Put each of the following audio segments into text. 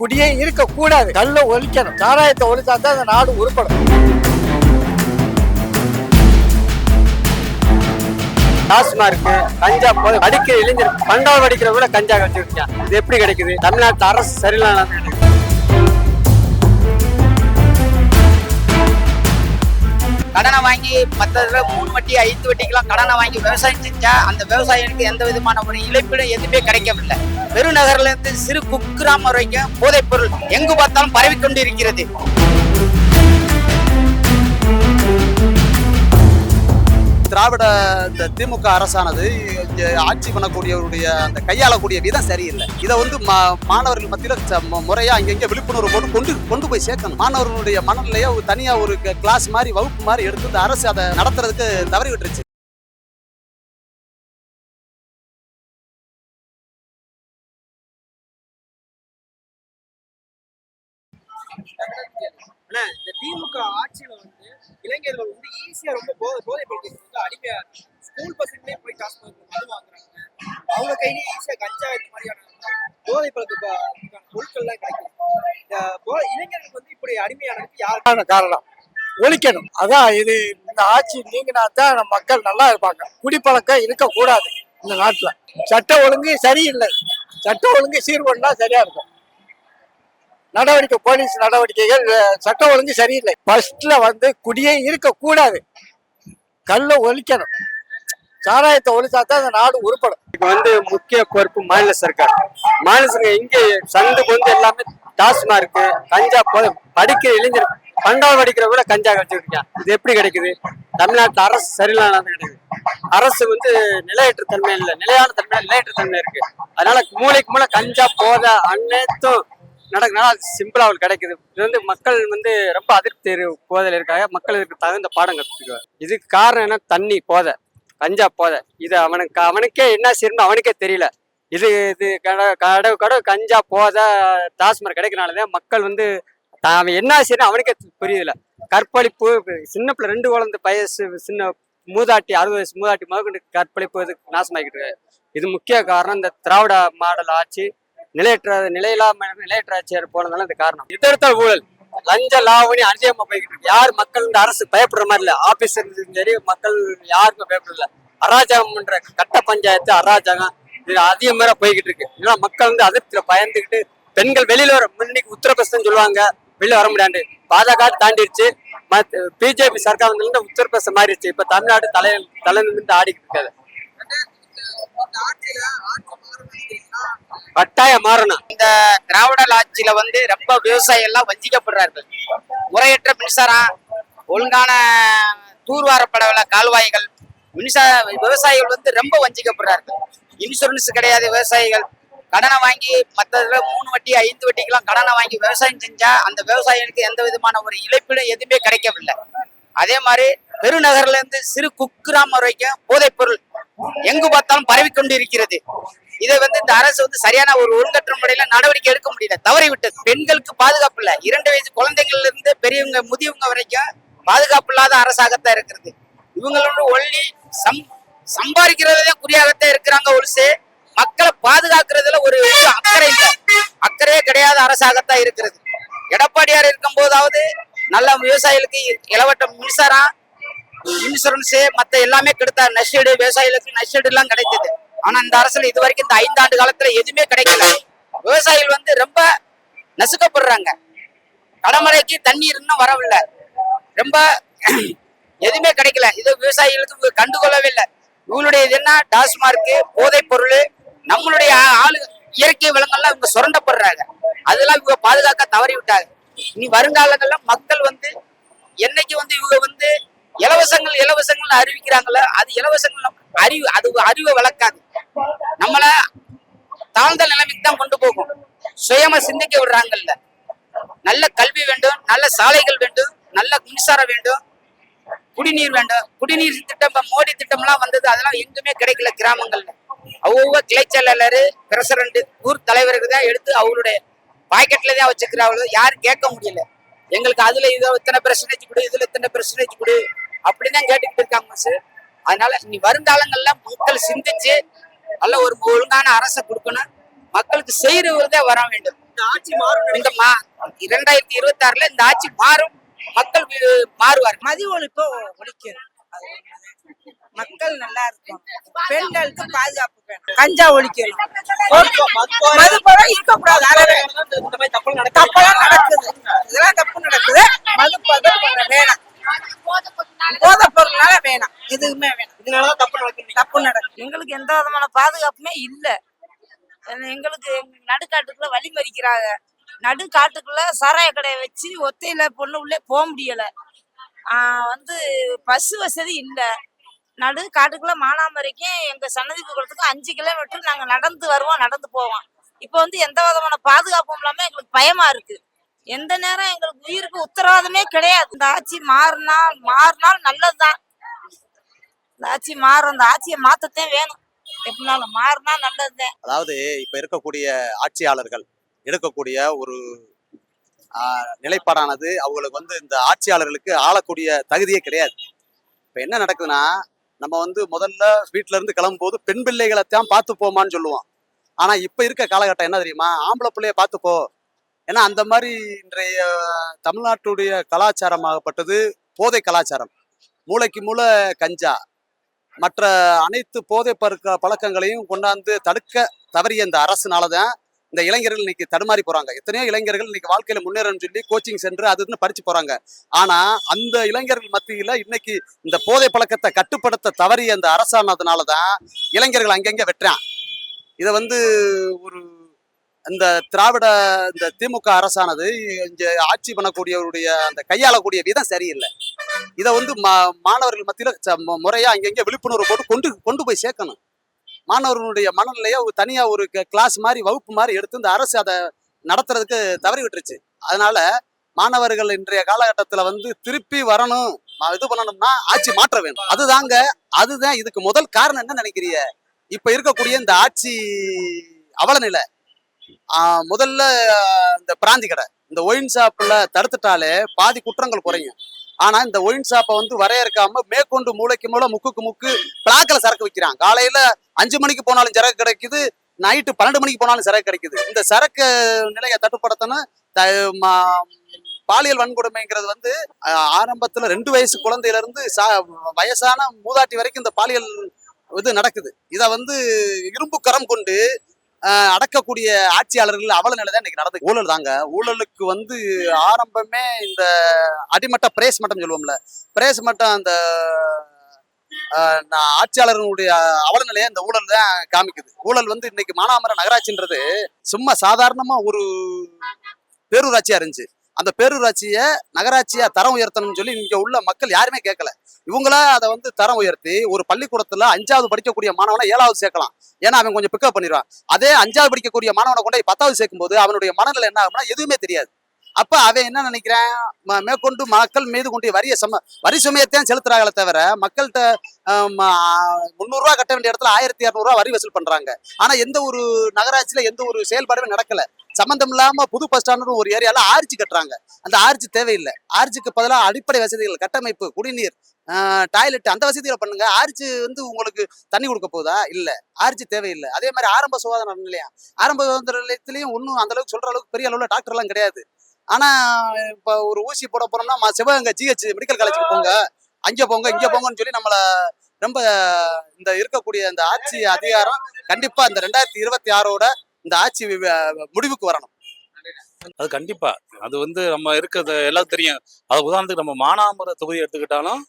குடியே இருக்க கூடாது. கல்ல ஒழிக்கணும். சாராயத்தை ஒழிச்சா தான் அந்த நாடு உருப்படும். டாஸ்மார்க் கஞ்சா அடிக்கிற இளைஞர் பண்டாவது அடிக்கிற கூட கஞ்சா வச்சிருக்கான். இது எப்படி கிடைக்குது? தமிழ்நாட்டு அரசு சரியில்லை. கடனை வாங்கி மற்றதுல 3 வட்டி 5 வட்டிக்கெல்லாம் கடனை வாங்கி விவசாயம் செஞ்சா அந்த விவசாயிகளுக்கு எந்த விதமான ஒரு இழப்பீடும் எதுவுமே கிடைக்கவில்லை. பெருநகர்ல இருந்து சிறு குக்கிராமம் வரைக்கும் போதைப் பொருள் எங்கு பார்த்தாலும் பரவிக்கொண்டு இருக்கிறது. திராவிட திமுக அரசானது ஆட்சி பண்ணக்கூடியவருடைய அந்த கையாளக்கூடிய விதம் சரியில்லை. இதை மாணவர்கள் மத்தியில் முறையா அங்கங்க விழிப்புணர்வு போட்டு கொண்டு போய் சேர்க்கணும். மாணவர்களுடைய மனநிலையை தனியா ஒரு கிளாஸ் மாதிரி வகுப்பு மாதிரி எடுத்து இந்த அரசு அதை நடத்துறதுக்கு தவறி விட்டுருச்சு. இந்த திமுக ஆட்சியில இளைஞர்கள் ஈஸியா ரொம்ப போதை பொருட்கள் அடிமையா ஸ்கூல் பசங்களே போய் காசு மது வாங்குறாங்க. அவங்க கையிலேயே ஈஸியா கஞ்சா இந்த மாதிரியான போதை பொருட்கள் எல்லாம் கிடைக்கும். இளைஞர்களுக்கு இப்படி அடிமையானதுக்கு யாருக்கான காரணம்? ஒழிக்கணும். அதான் இது. இந்த ஆட்சி நீங்கினா தான் நம்ம மக்கள் நல்லா இருப்பாங்க. குடிப்பழக்கம் இருக்கக்கூடாது இந்த நாட்டுல. சட்ட ஒழுங்கு சரியில்லை. சட்ட ஒழுங்கு சீர்பண்ணா சரியா இருக்கும். நடவடிக்கை போலீஸ் நடவடிக்கைகள் சட்ட ஒழுங்கு சரியில்லை. ஃபர்ஸ்ட்ல குடியே இருக்க கூடாது. கல்ல ஒழிக்கணும். சாராயத்தை ஒழிச்சா தான் அந்த நாடு உருப்படும். இதுக்கு முக்கிய பொறுப்பு மாநில சர்க்கார். மாநில சர்க்கார் இங்கே சந்து எல்லாமே டாஸ்மார்க் கஞ்சா படிக்கிற இளைஞர் பண்டாவது அடிக்கிற கூட கஞ்சா வச்சிருக்கான். இது எப்படி கிடைக்குது? தமிழ்நாட்டு அரசு சரியில்லை கிடைக்குது. அரசு நிலையற்ற தன்மை இல்லை, நிலையான தன்மை நிலையற்ற தன்மை இருக்கு. அதனால மூளைக்கு மூளை கஞ்சா போதை அனைத்தும் நடக்குனால சிம்பிளா அவங்களுக்கு கிடைக்குது. இது மக்கள் ரொம்ப அதிருப்தி போதையில் இருக்காங்க. மக்கள் இதுக்கு தகுந்த பாடம் கற்றுக்குவாங்க. இதுக்கு காரணம் என்ன? தண்ணி போதை, கஞ்சா போதை. இது அவனுக்கே என்ன செய்யணும் அவனுக்கே தெரியல. இது கடவு கஞ்சா போதை டாஸ்மார்க் கிடைக்கிறனாலதான் மக்கள் அவன் என்ன செய்யணும் அவனுக்கே புரியுதுல. கற்பழிப்பு, சின்ன பிள்ளை 2 குழந்தை வயசு சின்ன மூதாட்டி 60 வயசு மூதாட்டி முதற்கொண்டு கற்பழிப்பு நாசமாக்கிட்டு இருக்காரு. இது முக்கிய காரணம் இந்த திராவிட மாடல் ஆட்சி. நிலையற்ற ஆட்சியர் போனதால இந்த காரணம். இதெடுத்த ஊழல், லஞ்ச லாவணி அதிகமா போய்கிட்டு இருக்கு. யார் மக்கள் இந்த அரசு பயப்படுற மாதிரி இல்ல. ஆபீசர் சரி, மக்கள் யாருக்கும் பயப்படுறதில்ல. அராஜகம் என்ற கட்ட பஞ்சாயத்து அராஜகம் இது அதிகமாக போய்கிட்டு இருக்கு. ஏன்னா மக்கள் அதிர்ச்சியில பயந்துக்கிட்டு பெண்கள் வெளியில வர இன்னைக்கு உத்தரப்பிரதேசம் சொல்லுவாங்க, வெளியில வர முடியாது. பாஜக தாண்டிடுச்சு. பிஜேபி சர்க்கார் உத்தரப்பிரதேசம் மாறிடுச்சு. இப்ப தமிழ்நாடு தலை நின்று ஆடிக்கிட்டு இருக்காது. கட்டாயம் மாறணும். இந்த திராவிட ஆட்சியில ரொம்ப விவசாயிகள் எல்லாம் வஞ்சிக்கப்படுறார்கள். முறையற்ற மின்சாரம், ஒழுங்கான தூர்வாரப்படவில்லை கால்வாய்கள், விவசாயிகள் ரொம்ப வஞ்சிக்கப்படுறார்கள். இன்சூரன்ஸ் கிடையாது. விவசாயிகள் கடனை வாங்கி மற்றதுல 3 வட்டி 5 வட்டிக்கெல்லாம் கடனை வாங்கி விவசாயம் செஞ்சா அந்த விவசாயிகளுக்கு எந்த விதமான ஒரு இழப்பீடும் எதுவுமே கிடைக்கவில்லை. அதே மாதிரி பெருநகர்ல இருந்து சிறு குக்கிராமம் வரைக்கும் போதைப் பொருள் எங்கு பார்த்தாலும் பரவிக்கொண்டு இருக்கிறது. இதை இந்த அரசு சரியான ஒரு ஒழுங்கற்ற முறையில நடவடிக்கை எடுக்க முடியல, தவறிவிட்டது. பெண்களுக்கு பாதுகாப்பு இல்ல. 2 வயசு குழந்தைகள்ல இருந்து பெரியவங்க முதியவங்க வரைக்கும் பாதுகாப்பு இல்லாத அரசாகத்தான் இருக்கிறது. இவங்களோட ஒல்லி சம்பாதிக்கிறதே குறியாகத்தான் இருக்கிறாங்க. ஒழுசு மக்களை பாதுகாக்கிறதுல ஒரு அக்கறை இல்லை, அக்கறையே கிடையாத அரசாகத்தான் இருக்கிறது. எடப்பாடியார் இருக்கும் போதாவது நல்ல விவசாயிகளுக்கு இலவட்ட மின்சாரம், இன்சூரன்ஸ் மத்த எல்லாமே கிடைத்தார். நஷ்டீடு விவசாயிகளுக்கு நஷ்டீடு எல்லாம் கிடைத்தது. ஆனா இந்த அரசுல இது வரைக்கும் இந்த 5 ஆண்டு காலத்துல எதுவுமே கிடைக்கல. விவசாயிகள் ரொம்ப நசுக்கப்படுறாங்க. கடமழைக்கு தண்ணீர் இன்னும் வரவில்லை. ரொம்ப எதுவுமே கிடைக்கல. இது விவசாயிகளுக்கு கண்டுகொள்ளவே இல்லை. இவங்களுடைய இது என்ன? டாஸ்மார்க், போதைப் பொருள், நம்மளுடைய இயற்கை வளங்கள்லாம் இவங்க சுரண்டப்படுறாங்க. அதெல்லாம் இவங்க பாதுகாக்க தவறி விட்டாங்க. இனி வருங்காலங்கள்ல மக்கள் என்னைக்கு இவங்க இலவசங்கள் அறிவிக்கிறாங்களோ அது இலவசங்கள் அறிவை வளர்க்காது. நம்மள தாழ்ந்த நிலைமைக்கு தான் கொண்டு போகும். சுயமா சிந்திக்க விடுறாங்கல்ல. நல்ல கல்வி வேண்டும், நல்ல சாலைகள் வேண்டும், நல்ல மின்சாரம் வேண்டும், குடிநீர் வேண்டும். குடிநீர் திட்டம் மோடி திட்டம் எல்லாம் அதெல்லாம் எங்குமே கிடைக்கல. கிராமங்கள்ல அவங்க கிளைச்செயலாளர், பிரசிடண்ட், ஊர் தலைவருக்கு தான் எடுத்து அவங்களுடைய பாக்கெட்ல தான் வச்சுக்கிறாங்க. யாரும் கேட்க முடியல. எங்களுக்கு அதுல இத்தனை பெர்சன்டேஜ் கொடு, இதுல இத்தனை பெர்சன்டேஜ் கொடு அப்படிதான் கேட்டுக்கிட்டு இருக்காங்க சார். அதனால இனி வருங்காலங்கள்ல மக்கள் சிந்திச்சு நல்ல ஒரு ஒழுங்கான அரசை கொடுக்கணும். மக்களுக்கு செய்யறதே வர வேண்டும். இந்த ஆட்சி மாறும் இந்த 2026ல இந்த ஆட்சி மாறும், மக்கள் மாறுவார். மது ஒழிப்பு ஒழிக்கணும். அது ஒண்ணுதான். மக்கள் நல்லா இருக்கும். பெண்களுக்கு பாதுகாப்பு வேணும். கஞ்சா ஒழிக்கணும். மதுப்பழம் இருக்கக்கூடாது. அறவே இந்த மாதிரி தப்பு தப்பெல்லாம் நடக்குது. இதெல்லாம் தப்பு நடக்குது. மதுப்பழம் வேணாம். போதைப் பொருள்னால வேணாம். எதுவுமே வேணாம். இதனாலதான் தப்பு நடக்குது. தப்பு நடக்கும். எங்களுக்கு எந்த விதமான பாதுகாப்புமே இல்ல. எங்களுக்கு நடுக்காட்டுக்குள்ள வழி மறிக்கிறாங்க. நடுக்காட்டுக்குள்ள சாராய கடையை வச்சு ஒத்தையில பொண்ணு உள்ளே போக முடியல. பஸ் வசதி இல்ல. நடு காட்டுக்குள்ள மானாமரிக்கும் எங்க சன்னதி குளத்துக்கு 5 கிலோமீட்டர் நாங்க நடந்து வருவோம், நடந்து போவோம். இப்போ எந்த விதமான பாதுகாப்பும் இல்லாம எங்களுக்கு பயமா இருக்கு. எந்த நேரம் எங்களுக்கு உயிருக்கு உத்தரவாதமே கிடையாது. இந்த ஆட்சி மாறினால் நல்லதுதான். இந்த ஆட்சி மாறும். இந்த ஆட்சியை மாத்தத்தே வேணும். எப்படினாலும் மாறினா நல்லதுதான். அதாவது இப்ப இருக்கக்கூடிய ஆட்சியாளர்கள் எடுக்கக்கூடிய ஒரு நிலைப்பாடானது அவங்களுக்கு இந்த ஆட்சியாளர்களுக்கு ஆளக்கூடிய தகுதியே கிடையாது. இப்ப என்ன நடக்குதுன்னா, நம்ம முதல்ல வீட்டுல இருந்து கிளம்பும் போது பெண் பிள்ளைகளைத்தான் பார்த்து போமான்னு சொல்லுவோம். ஆனா இப்ப இருக்க காலகட்டம் என்ன தெரியுமா, ஆம்பளை பிள்ளைய பார்த்து போ. ஏன்னா அந்த மாதிரி இன்றைய தமிழ்நாட்டுடைய கலாச்சாரமாகப்பட்டது போதை கலாச்சாரம். மூளைக்கு மூளை கஞ்சா, மற்ற அனைத்து போதை பழக்கங்களையும் கொண்டாந்து தடுக்க தவறிய இந்த அரசுனாலதான் இந்த இளைஞர்கள் இன்னைக்கு தடுமாறி போறாங்க. எத்தனையோ இளைஞர்கள் இன்னைக்கு வாழ்க்கையில முன்னேறன்னு சொல்லி கோச்சிங் சென்று அதுன்னு படிச்சு போறாங்க. ஆனா அந்த இளைஞர்கள் மத்தியில இன்னைக்கு இந்த போதை பழக்கத்தை கட்டுப்படுத்த தவறிய இந்த அரசானதுனாலதான் இளைஞர்கள் அங்கங்க வெட்டுறான். இதை ஒரு இந்த இந்த திமுக அரசானது இங்க ஆட்சி பண்ணக்கூடியவருடைய அந்த கையாளக்கூடிய விதம் சரியில்லை. இதை மாணவர்கள் மத்தியில முறையா அங்கங்க விழிப்புணர்வு போட்டு கொண்டு போய் சேர்க்கணும். மாணவர்களுடைய மனநிலையை தனியா ஒரு கிளாஸ் மாதிரி வகுப்பு மாதிரி எடுத்து இந்த அரசு அதை நடத்துறதுக்கு தவறி விட்டுருச்சு. அதனால மாணவர்கள் இன்றைய காலகட்டத்துல திருப்பி வரணும், இது பண்ணணும்னா ஆட்சி மாற்ற வேண்டும். அதுதான் இதுக்கு முதல் காரணம். என்ன நினைக்கிறீங்க? இப்ப இருக்கக்கூடிய இந்த ஆட்சி அவலநிலை முதல்ல இந்த பிராந்தி கடை, இந்த ஒயின் ஷாப்ல தடுத்துட்டாலே பாதி குற்றங்கள் குறையும். ஆனா இந்த ஒயின் ஷாப்பை வரையறுக்காம மேற்கொண்டு மூளைக்கு மூளை முக்குக்கு முக்கு பிளாக்கில் சரக்கு விற்கிறான். காலையில 5 மணிக்கு போனாலும் சரக்கு கிடைக்குது, நைட்டு 12 மணிக்கு போனாலும் சரக்கு கிடைக்குது. இந்த சரக்கு நிலையை தட்டுப்படுத்தணும். பாலியல் வன்கொடுமைங்கிறது ஆரம்பத்துல 2 வயசு குழந்தையில இருந்து வயசான மூதாட்டி வரைக்கும் இந்த பாலியல் இது நடக்குது. இதை இரும்பு கரம் கொண்டு அடக்கக்கூடிய ஆட்சியாளர்கள் அவல நிலைதான் இன்னைக்கு நடந்து. ஊழல் தாங்க. ஊழலுக்கு ஆரம்பமே இந்த அடிமட்ட பிரேஸ் மட்டம் சொல்லுவோம்ல, பிரேஸ் மட்டம் அந்த ஆட்சியாளர்களுடைய அவல நிலையை இந்த ஊழல் தான் காமிக்குது. ஊழல் இன்னைக்கு மானாமரம் நகராட்சின்றது சும்மா சாதாரணமா ஒரு பேரூராட்சியா இருந்துச்சு. அந்த பேரூராட்சியை நகராட்சியா தரம் உயர்த்தணும்னு சொல்லி இங்க உள்ள மக்கள் யாருமே கேட்கல. இவங்களா அதை தரம் உயர்த்தி ஒரு பள்ளிக்கூடத்துல 5வது படிக்கக்கூடிய மாணவனை 7வது சேர்க்கலாம். ஏன்னா அவன் கொஞ்சம் பிக்கப் பண்ணிடுவான். அதே 5வது படிக்கக்கூடிய மாணவனை கொண்டு 10வது சேர்க்கும் போது அவனுடைய மனநிலை என்ன ஆகும்னா எதுவுமே தெரியாது. அப்ப அவன் என்ன நினைக்கிறான், மேற்கொண்டு மக்கள் மீது கொண்டு வரி சுமையத்தையும் செலுத்துறாங்களே தவிர மக்கள்கிட்ட 300 ரூபா கட்ட வேண்டிய இடத்துல 1200 ரூபா வரி வசூல் பண்றாங்க. ஆனா எந்த ஒரு நகராட்சியில எந்த ஒரு செயல்பாடுமே நடக்கல. சம்பந்தம் இல்லாம புது பஸ் ஸ்டாண்டு ஒரு ஏரியால ஆர்ச்சி கட்டுறாங்க. அந்த ஆர்ச்சி தேவையில்லை. ஆர்ச்சிக்கு பதிலாக அடிப்படை வசதிகள், கட்டமைப்பு, குடிநீர், டாய்லெட் அந்த வசதிகளை பண்ணுங்க. ஆர்ச்சி உங்களுக்கு தண்ணி கொடுக்க போதா? இல்ல, ஆர்ச்சி தேவையில்லை. அதே மாதிரி ஆரம்ப சுகாதார நிலையம், ஆரம்ப சுகாதார நிலையத்திலையும் ஒன்றும் அந்த அளவுக்கு சொல்ற அளவுக்கு பெரிய அளவுல டாக்டர் எல்லாம் கிடையாது. ஆனா இப்ப ஒரு ஊசி போட போனோம்னா சிவகங்கை GH மெடிக்கல் காலேஜுக்கு போங்க, அங்க போங்க, இங்க போங்கன்னு சொல்லி நம்மள ரொம்ப இந்த இருக்கக்கூடிய இந்த ஆட்சி அதிகாரம் கண்டிப்பா இந்த 2026ஓட இந்த ஆட்சி முடிவுக்கு வரணும். அது கண்டிப்பா. அது நம்ம இருக்கிறது எல்லாம் தெரியும். அது உதாரணத்துக்கு நம்ம மானாமர தொகுதி எடுத்துக்கிட்டாலும்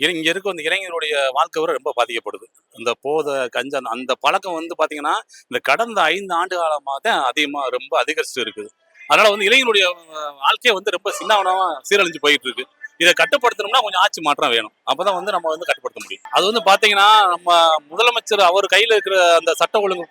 இங்க இருக்க இளைஞருடைய வாழ்க்கை வரை ரொம்ப பாதிக்கப்படுது. இந்த போதை கஞ்சா அந்த பழக்கம் பாத்தீங்கன்னா இந்த கடந்த 5 ஆண்டு காலமாக தான் அதிகமா ரொம்ப அதிகரிச்சுட்டு இருக்குது. அதனால இளைஞருடைய வாழ்க்கையை ரொம்ப சின்னவனமா சீரழிஞ்சு போயிட்டு இருக்கு. இதை கட்டுப்படுத்தணும்னா கொஞ்சம் ஆட்சி மாற்றம் வேணும். அப்பதான் நம்ம கட்டுப்படுத்த முடியும். அது பாத்தீங்கன்னா நம்ம முதலமைச்சர் அவர் கையில இருக்கிற அந்த சட்ட ஒழுங்கு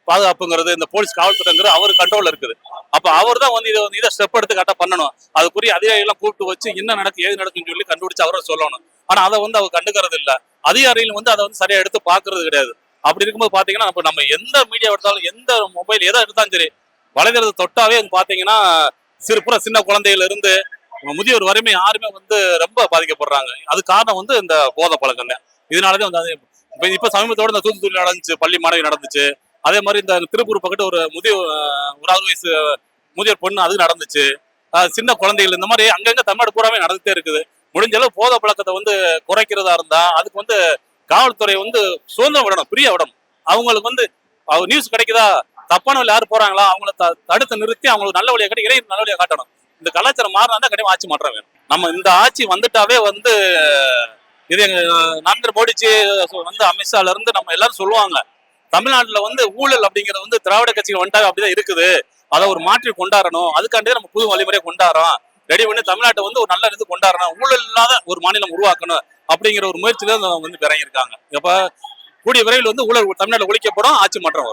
பாதுகாப்புங்கிறது, இந்த போலீஸ் காவல்துறைங்கிறது அவர் கண்ட்ரோல்ல இருக்குது. அப்ப அவர் தான் இதை ஸ்டெப் எடுத்து கரெக்டா பண்ணணும். அதுக்குரிய அதிகாரிகள் கூப்பிட்டு வச்சு என்ன நடக்கு ஏது நடக்குன்னு சொல்லி கண்டுபிடிச்சு அவரை சொல்லணும். ஆனா அதை அவர் கண்டுக்கிறது இல்ல. அதிகாரிகள் அதை சரியா எடுத்து பாக்குறது கிடையாது. அப்படி இருக்கும்போது பாத்தீங்கன்னா நம்ம எந்த மீடியா எடுத்தாலும், எந்த மொபைல் எதை எடுத்தாலும் சரி, வலைதளத்தை தொட்டாவே பாத்தீங்கன்னா சின்ன குழந்தையில இருந்து முதியோர் வறுமை யாருமே ரொம்ப பாதிக்கப்படுறாங்க. அது காரணம் இந்த போதை பழக்கம் தான். இதனாலதான் இப்ப சமீபத்தோட இந்த தூத்துக்குடி நடந்துச்சு, பள்ளி மாணவி நடந்துச்சு. அதே மாதிரி இந்த திருப்பூர் பக்கத்து ஒரு 60 வயசு முதியோர் பொண்ணு அது நடந்துச்சு. சின்ன குழந்தைகள் இந்த மாதிரி அங்கங்க தமிழ்நாடு பூராமே நடந்துட்டே இருக்குது. முடிஞ்ச அளவு போதை பழக்கத்தை வந்து குறைக்கிறதா இருந்தா அதுக்கு வந்து காவல்துறை வந்து சுதந்திரம் விடணும், பிரிய விடணும். அவங்களுக்கு வந்து நியூஸ் கிடைக்குதா, தப்பான வழி யாரு போறாங்களா அவங்கள தடுத்து நிறுத்தி அவங்களுக்கு நல்ல வழியை காட்டி இளைஞர் நல்ல வழியை காட்டணும். இந்த கலாச்சாரம் மாறினா தான் கண்டிப்பா ஆட்சி மாற்றம் வேணும். நம்ம இந்த ஆட்சி வந்துட்டாவே வந்து இது எங்க நரேந்திர மோடிஜி வந்து அமித்ஷால இருந்து நம்ம எல்லாரும் சொல்லுவாங்க, தமிழ்நாட்டுல வந்து ஊழல் அப்படிங்கிறது வந்து திராவிட கட்சிகள் வந்துட்டாவே அப்படிதான் இருக்குது, அதை ஒரு மாற்றி கொண்டாடணும். அதுக்காண்டே நம்ம புது வழிமுறையை கொண்டாடுறோம், ரெடி பண்ணி தமிழ்நாட்டை வந்து ஒரு நல்ல இது கொண்டாடணும், ஊழல் இல்லாத ஒரு மாநிலம் உருவாக்கணும் அப்படிங்கிற ஒரு முயற்சியில வந்து இறங்கியிருக்காங்க. இப்ப கூடிய விரைவில் வந்து ஊழல் தமிழ்நாட்டில் ஒழிக்கப்படும், ஆட்சி மாற்றம் வரும்.